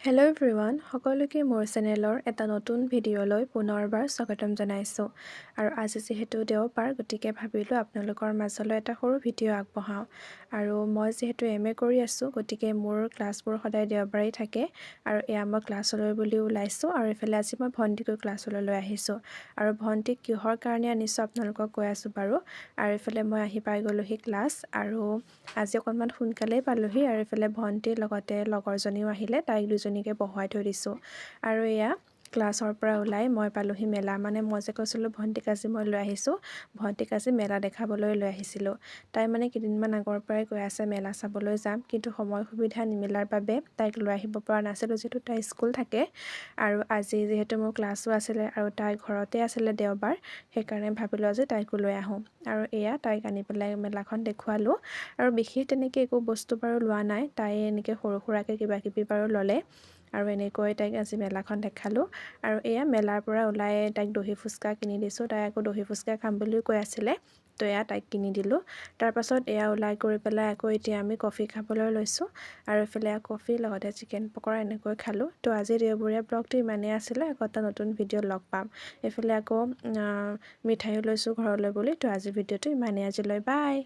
Hello' everyone, সকলোকে মোৰ চেনেলৰ এটা নতুন ভিডিঅ'লৈ পুনৰবাৰ স্বাগতম জনাইছোঁ। আৰু আজি যিহেতু দেওবাৰ, গতিকে ভাবিলোঁ আপোনালোকৰ মাজলৈ এটা সৰু ভিডিঅ' আগবঢ়াওঁ। আৰু মই যিহেতু MA কৰি আছোঁ, গতিকে মোৰ ক্লাছবোৰ সদায় দেওবাৰেই থাকে। আৰু এয়া মই ক্লাছলৈ বুলি ওলাইছোঁ, আৰু এইফালে আজি মই ভণ্টিকো ক্লাছলৈ লৈ আহিছোঁ। আৰু ভণ্টিক কিহৰ কাৰণে আনিছোঁ আপোনালোকক কৈ আছোঁ বাৰু। আৰু এইফালে মই আহি পাই গ'লোহি ক্লাছ, আৰু আজি অকণমান সোনকালেই পালোহি। আৰু এইফালে ভণ্টিৰ লগতে লগৰজনীও আহিলে, তাইক দুজনীকে বহাই থৈ দিছোঁ। আৰু এয়া ক্লাছৰ পৰা ওলাই মই পালোহি মেলা। মানে মই যে কৈছিলোঁ ভণ্টিক আজি মই লৈ আহিছোঁ, ভণ্টিক আজি মেলা দেখাবলৈ লৈ আহিছিলোঁ। তাই মানে কেইদিনমান আগৰ পৰাই কৈ আছে মেলা চাবলৈ যাম, কিন্তু সময় সুবিধা নিমিলাৰ বাবে তাইক লৈ আহিব পৰা নাছিলোঁ, যিহেতু তাই স্কুল থাকে। আৰু আজি যিহেতু মোৰ ক্লাছো আছিলে আৰু তাই ঘৰতে আছিলে দেওবাৰ, সেইকাৰণে ভাবিলোঁ আজি তাইকো লৈ আহোঁ। আৰু এয়া তাইক আনি পেলাই মেলাখন দেখুৱালোঁ। আৰু বিশেষ তেনেকৈ একো বস্তু বাৰু লোৱা নাই, তাই এনেকৈ সৰু সুৰাকৈ কিবাকিবি বাৰু ল'লে। আৰু এনেকৈ তাইক আজি মেলাখন দেখালোঁ। আৰু এয়া মেলাৰ পৰা ওলাই তাইক দহি ফুচকা কিনি দিছোঁ। তাই আকৌ দহি ফুচকা খাম বুলিও কৈ আছিলে, তো এয়া তাইক কিনি দিলোঁ। তাৰপাছত এয়া ওলাই কৰি পেলাই আকৌ এতিয়া আমি কফি খাবলৈ লৈছোঁ। আৰু এইফালে কফি লগতে চিকেন পকৰা এনেকৈ খালোঁ। তো আজি দেওবৰীয়া ব্লগটো ইমানেই আছিলে, আকৌ এটা নতুন ভিডিঅ' লগ পাম। এইফালে আকৌ মিঠাইও লৈছোঁ ঘৰলৈ বুলি। তো আজিৰ ভিডিঅ'টো ইমানেই, আজিলৈ বাই।